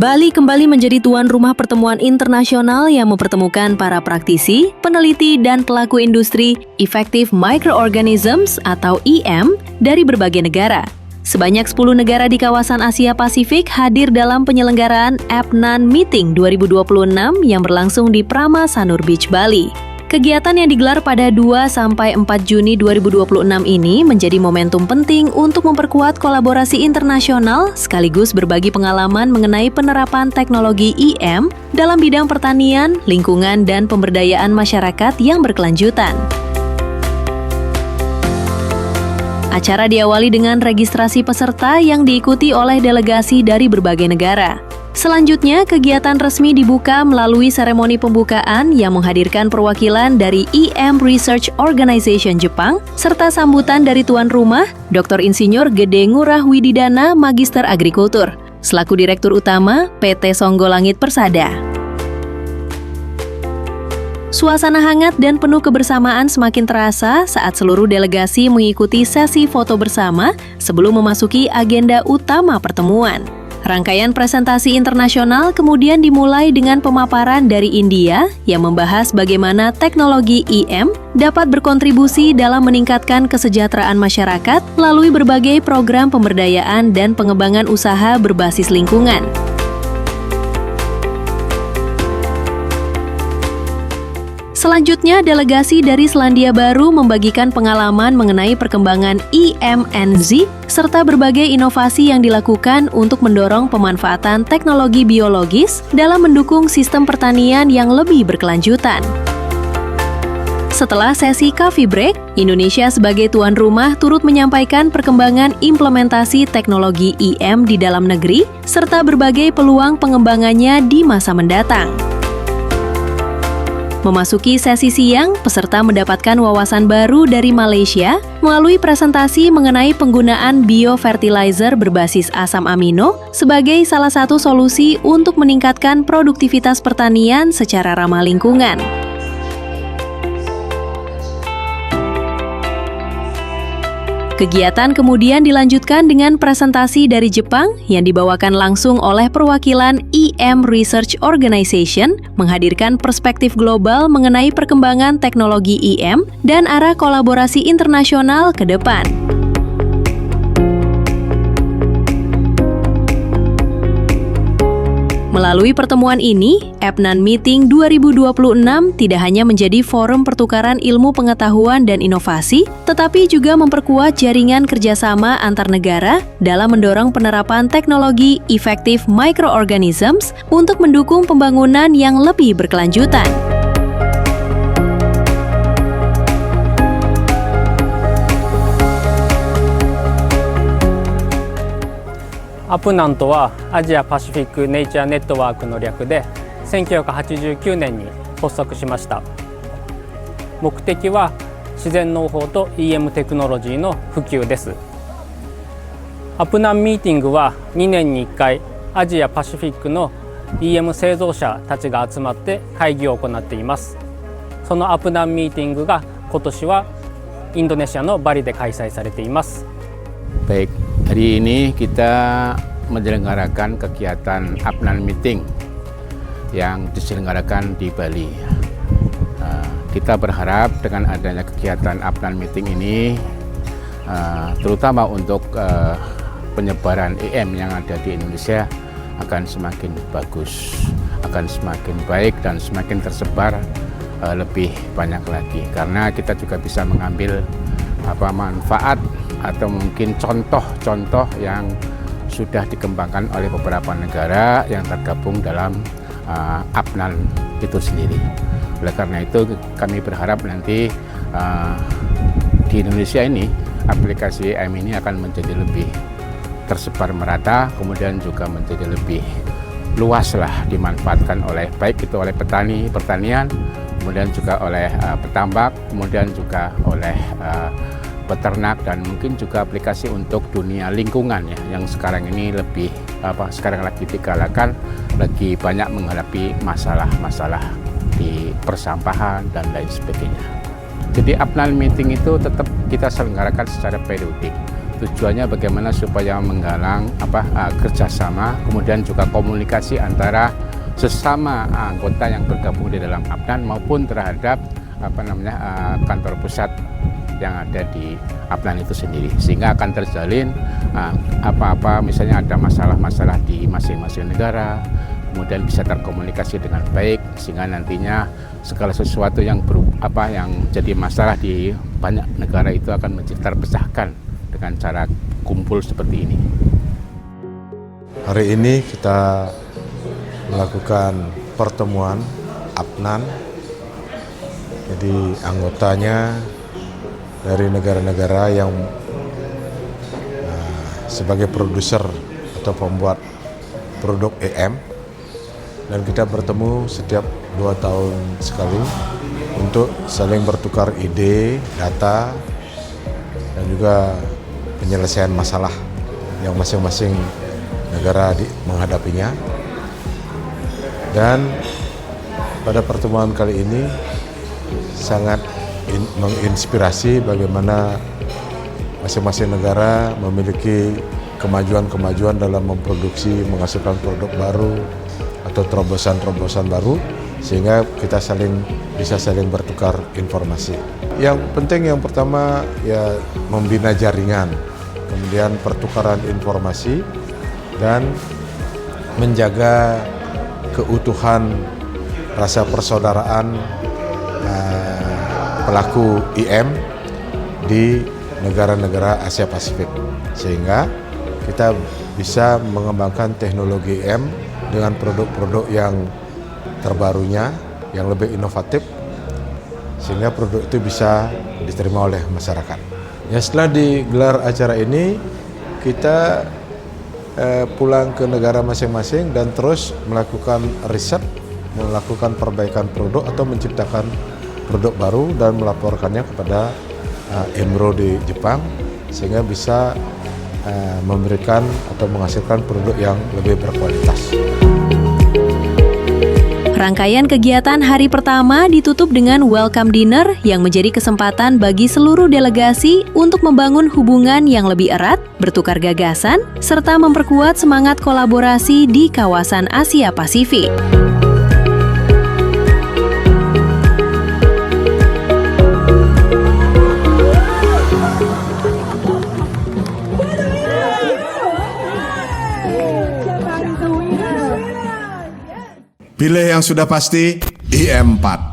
Bali kembali menjadi tuan rumah pertemuan internasional yang mempertemukan para praktisi, peneliti, dan pelaku industri Effective Microorganisms atau EM dari berbagai negara. Sebanyak 10 negara di kawasan Asia Pasifik hadir dalam penyelenggaraan APNAN Meeting 2026 yang berlangsung di Prama Sanur Beach, Bali. Kegiatan yang digelar pada 2-4 Juni 2026 ini menjadi momentum penting untuk memperkuat kolaborasi internasional sekaligus berbagi pengalaman mengenai penerapan teknologi EM dalam bidang pertanian, lingkungan, dan pemberdayaan masyarakat yang berkelanjutan. Acara diawali dengan registrasi peserta yang diikuti oleh delegasi dari berbagai negara. Selanjutnya, kegiatan resmi dibuka melalui seremoni pembukaan yang menghadirkan perwakilan dari EM Research Organization Jepang, serta sambutan dari tuan rumah, Dr. Insinyur Gede Ngurah Wididana Magister Agrikultur, selaku Direktur Utama PT Songgolangit Persada. Suasana hangat dan penuh kebersamaan semakin terasa saat seluruh delegasi mengikuti sesi foto bersama sebelum memasuki agenda utama pertemuan. Rangkaian presentasi internasional kemudian dimulai dengan pemaparan dari India yang membahas bagaimana teknologi EM dapat berkontribusi dalam meningkatkan kesejahteraan masyarakat melalui berbagai program pemberdayaan dan pengembangan usaha berbasis lingkungan. Selanjutnya, delegasi dari Selandia Baru membagikan pengalaman mengenai perkembangan EMNZ serta berbagai inovasi yang dilakukan untuk mendorong pemanfaatan teknologi biologis dalam mendukung sistem pertanian yang lebih berkelanjutan. Setelah sesi coffee break, Indonesia sebagai tuan rumah turut menyampaikan perkembangan implementasi teknologi EM di dalam negeri serta berbagai peluang pengembangannya di masa mendatang. Memasuki sesi siang, peserta mendapatkan wawasan baru dari Malaysia melalui presentasi mengenai penggunaan biofertilizer berbasis asam amino sebagai salah satu solusi untuk meningkatkan produktivitas pertanian secara ramah lingkungan. Kegiatan kemudian dilanjutkan dengan presentasi dari Jepang yang dibawakan langsung oleh perwakilan EM Research Organization, menghadirkan perspektif global mengenai perkembangan teknologi EM dan arah kolaborasi internasional ke depan. Melalui pertemuan ini, APNAN Meeting 2026 tidak hanya menjadi forum pertukaran ilmu pengetahuan dan inovasi, tetapi juga memperkuat jaringan kerjasama antar negara dalam mendorong penerapan teknologi Effective Microorganisms untuk mendukung pembangunan yang lebih berkelanjutan. APNAN とはアジアパシフィックネイチャーネットワークの略で1989年に発足しました。目的は自然農法と EM テクノロジーの普及です。APNANミーティングは2年に1回アジアパシフィックの EM 製造者たちが集まって会議を行っています。そのAPNANミーティングが今年はインドネシアのバリで開催されています。Baik, hari ini kita menyelenggarakan kegiatan APNAN Meeting yang diselenggarakan di Bali. Kita berharap dengan adanya kegiatan APNAN Meeting ini, terutama untuk penyebaran EM yang ada di Indonesia akan semakin bagus, akan semakin baik dan semakin tersebar lebih banyak lagi. Karena kita juga bisa mengambil manfaat atau mungkin contoh-contoh yang sudah dikembangkan oleh beberapa negara yang tergabung dalam APNAN itu sendiri. Oleh karena itu kami berharap nanti di Indonesia ini aplikasi EM ini akan menjadi lebih tersebar merata, kemudian juga menjadi lebih luas lah dimanfaatkan oleh baik itu oleh pertanian, kemudian juga oleh petambak, kemudian juga oleh peternak dan mungkin juga aplikasi untuk dunia lingkungan ya, yang sekarang ini sekarang lagi digalakan, lagi banyak menghadapi masalah-masalah di persampahan dan lain sebagainya. Jadi APNAN Meeting itu tetap kita selenggarakan secara periodik. tujuannya bagaimana supaya menggalang kerjasama, kemudian juga komunikasi antara sesama anggota yang bergabung di dalam APNAN maupun terhadap kantor pusat yang ada di APNAN itu sendiri, sehingga akan terjalin misalnya ada masalah-masalah di masing-masing negara, kemudian bisa terkomunikasi dengan baik, sehingga nantinya segala sesuatu yang jadi masalah di banyak negara itu akan terpecahkan dengan cara kumpul seperti ini. Hari ini kita melakukan pertemuan APNAN, jadi anggotanya dari negara-negara yang sebagai produser atau pembuat produk EM, dan kita bertemu setiap 2 tahun sekali untuk saling bertukar ide, data, dan juga penyelesaian masalah yang masing-masing negara menghadapinya. Dan pada pertemuan kali ini sangat menginspirasi bagaimana masing-masing negara memiliki kemajuan-kemajuan dalam memproduksi, menghasilkan produk baru atau terobosan-terobosan baru, sehingga kita bisa saling bertukar informasi. Yang penting yang pertama ya membina jaringan, kemudian pertukaran informasi, dan menjaga keutuhan rasa persaudaraan pelaku IM di negara-negara Asia Pasifik, sehingga kita bisa mengembangkan teknologi IM dengan produk-produk yang terbarunya, yang lebih inovatif, sehingga produk itu bisa diterima oleh masyarakat. Ya, setelah digelar acara ini, kita pulang ke negara masing-masing dan terus melakukan riset, melakukan perbaikan produk atau menciptakan produk baru dan melaporkannya kepada EMRO di Jepang, sehingga bisa memberikan atau menghasilkan produk yang lebih berkualitas. Rangkaian kegiatan hari pertama ditutup dengan welcome dinner yang menjadi kesempatan bagi seluruh delegasi untuk membangun hubungan yang lebih erat, bertukar gagasan, serta memperkuat semangat kolaborasi di kawasan Asia Pasifik. Pilih yang sudah pasti IM4.